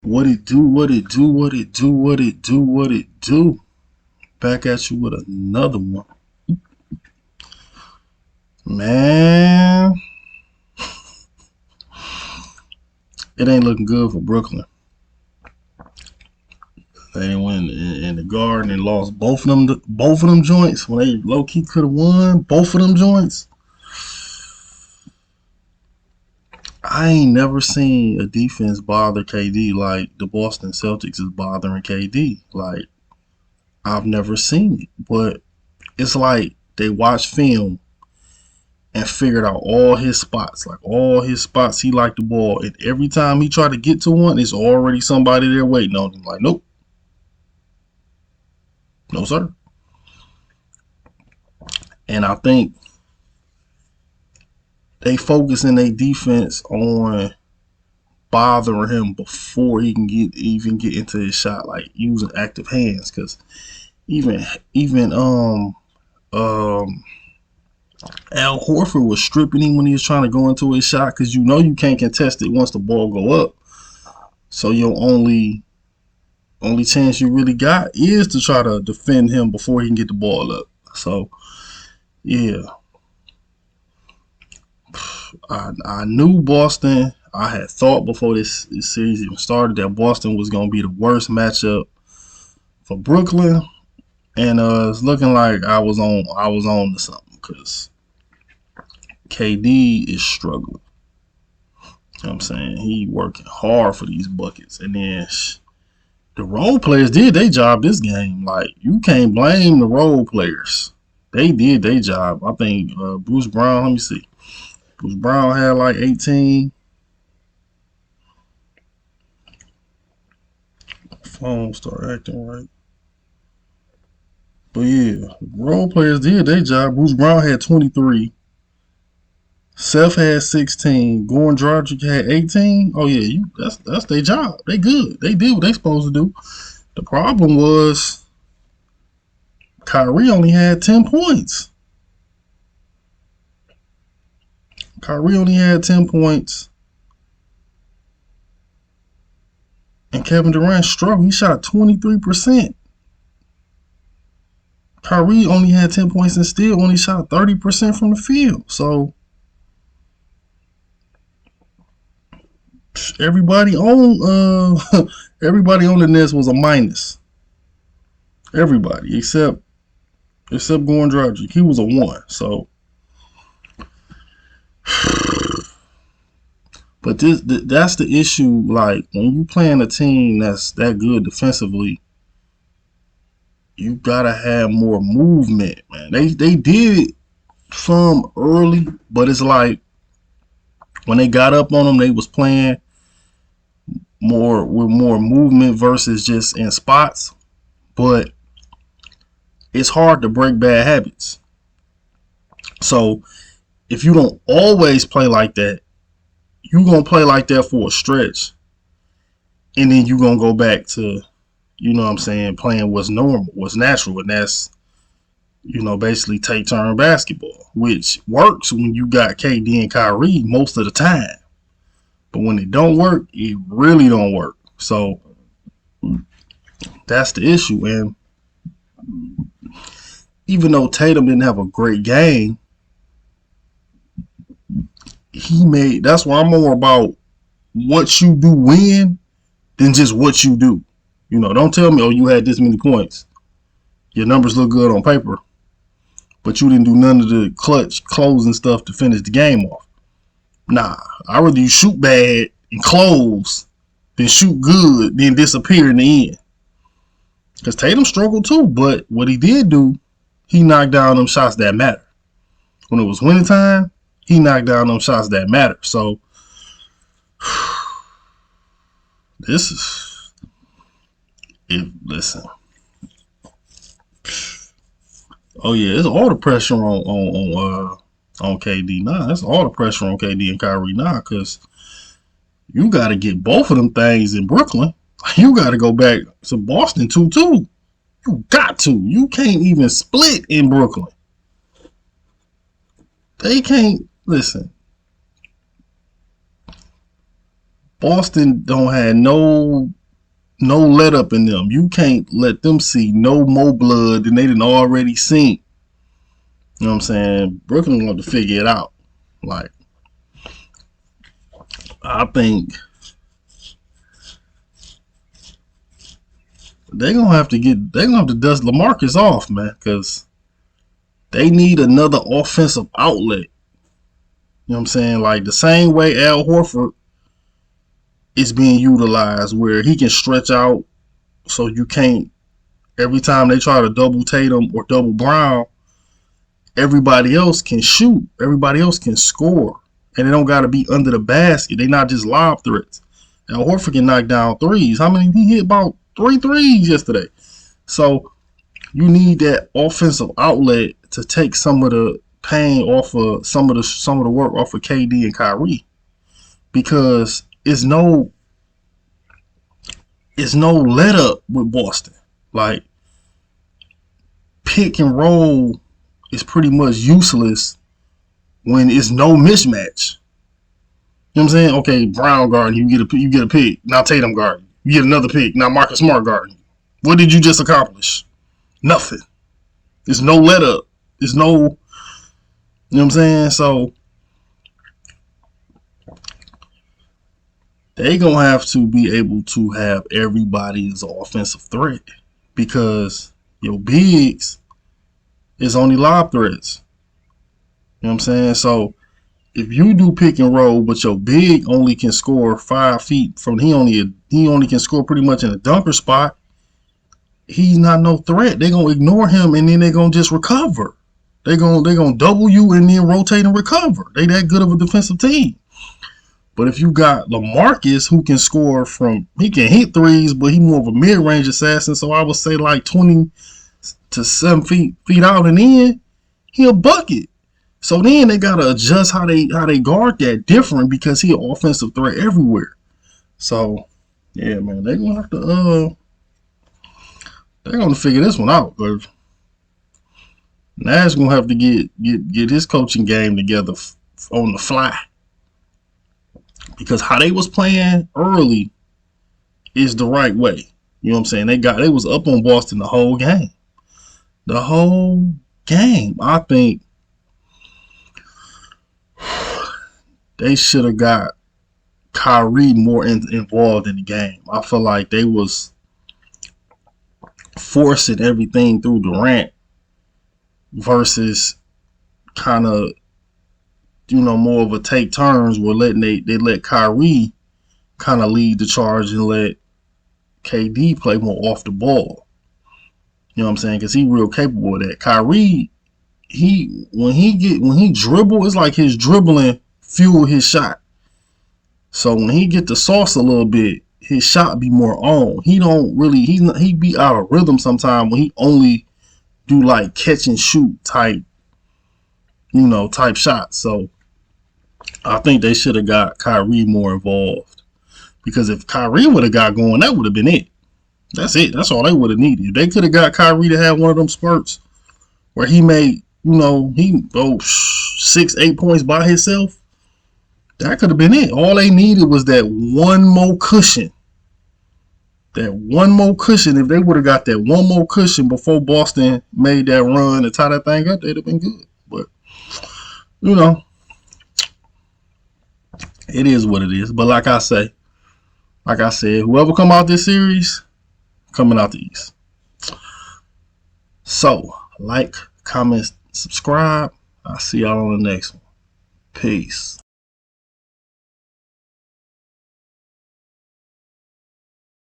What it do, what it do, what it do, what it do, what it do. Back at you with another one. Man, it ain't looking good for Brooklyn. They went in the Garden and lost both of them joints when they low key could have won both of them joints. I ain't never seen a defense bother KD like the Boston Celtics is bothering KD. Like I've never seen it, but it's like they watch film and figured out all his spots, like all his spots he liked the ball, and every time he tried to get to one, it's already somebody there waiting on him. Like, nope, no sir. And I think they focus in their defense on bothering him before he can even get into his shot, like using active hands, because even even Al Horford was stripping him when he was trying to go into his shot because you know you can't contest it once the ball go up. So your only chance you really got is to try to defend him before he can get the ball up. So yeah, I knew Boston. I had thought before this series even started that Boston was gonna be the worst matchup for Brooklyn, and it's looking like I was on to something because KD is struggling. You know what I'm saying, he working hard for these buckets, and then the role players did their job this game. Like you can't blame the role players. They did their job. I think Bruce Brown. Let me see. Bruce Brown had like 18. Phone start acting right. But yeah, role players did their job. Bruce Brown had 23. Seth had 16. Goran Dragic had 18. Oh yeah, that's their job. They good. They did what they supposed to do. The problem was Kyrie only had 10 points. Kyrie only had 10 points. And Kevin Durant struggled. He shot 23%. Kyrie only had 10 points and still only shot 30% from the field. So everybody on everybody on the Nets was a minus. Everybody except Goran Dragic. He was a one. So but that's the issue. Like when you playing a team that's that good defensively, you gotta have more movement, man. They did it from early, but it's like when they got up on them, they was playing more with more movement versus just in spots. But it's hard to break bad habits. So if you don't always play like that, you gonna play like that for a stretch, and then you gonna go back to, you know what I'm saying, playing what's normal, what's natural, and that's, basically take turn basketball, which works when you got KD and Kyrie most of the time. But when it don't work, it really don't work. So that's the issue. And even though Tatum didn't have a great game, that's why I'm more about what you do when than just what you do. Don't tell me, oh, you had this many points. Your numbers look good on paper, but you didn't do none of the clutch closing stuff to finish the game off. Nah, I'd rather you shoot bad and close than shoot good, then disappear in the end. Because Tatum struggled too, but what he did do, he knocked down them shots that matter. When it was winning time, he knocked down them shots that matter. So this is listen. Oh yeah, it's all the pressure on KD now. That's all the pressure on KD and Kyrie now, because you got to get both of them things in Brooklyn. You got to go back to Boston 2-2. You got to. You can't even split in Brooklyn. They can't. Listen. Boston don't have no let up in them. You can't let them see no more blood than they done already seen. You know what I'm saying? Brooklyn want to figure it out. Like, I think they're gonna have to dust LaMarcus off, man, because they need another offensive outlet. You know what I'm saying? Like the same way Al Horford is being utilized, where he can stretch out so you can't, every time they try to double Tatum or double Brown, everybody else can shoot. Everybody else can score. And they don't got to be under the basket. They not just lob threats. Now, Horford can knock down threes. How many? He hit about 3 threes yesterday. So you need that offensive outlet to take some of the pain off of some of the work off of KD and Kyrie, because it's no let up with Boston. Like, pick and roll is pretty much useless when it's no mismatch. You know what I'm saying? Okay, Brown guarding you, get a pick. Now Tatum guarding you, get another pick. Now Marcus Smart guarding you. What did you just accomplish? Nothing. There's no let up. There's no, you know what I'm saying? So they gonna have to be able to have everybody as an offensive threat, because your bigs is only lob threats. You know what I'm saying? So if you do pick and roll, but your big only can score 5 feet from, he only can score pretty much in a dunker spot, he's not no threat. They're gonna ignore him, and then they're gonna just recover. They're gonna double you and then rotate and recover. They that good of a defensive team. But if you got LaMarcus, who can score from, he can hit threes, but he's more of a mid-range assassin. So I would say like 20 to 7 feet out and in, he'll bucket. So then they gotta adjust how they guard that different, because he's an offensive threat everywhere. So yeah, man, they're gonna have to figure this one out. But Nash gonna have to get his coaching game together on the fly, because how they was playing early is the right way. You know what I'm saying? They was up on Boston the whole game. The whole game. I think they should have got Kyrie more involved in the game. I feel like they was forcing everything through Durant versus kind of, more of a take turns, where they let Kyrie kind of lead the charge and let KD play more off the ball. You know what I'm saying? Because he's real capable of that. Kyrie, when he dribble, it's like his dribbling fuel his shot. So when he get the sauce a little bit, his shot be more on. He be out of rhythm sometimes when he only do like catch and shoot type shots. So I think they should have got Kyrie more involved, because if Kyrie would have got going, that would have been it. That's it. That's all they would have needed. If they could have got Kyrie to have one of them spurts where he made, he 6-8 points by himself, that could have been it. All they needed was that one more cushion. That one more cushion. If they would have got that one more cushion before Boston made that run and tie that thing up, they'd have been good. But, it is what it is. But like I said, whoever come out this series, coming out the East. So, like, comment, subscribe. I'll see y'all on the next one. Peace.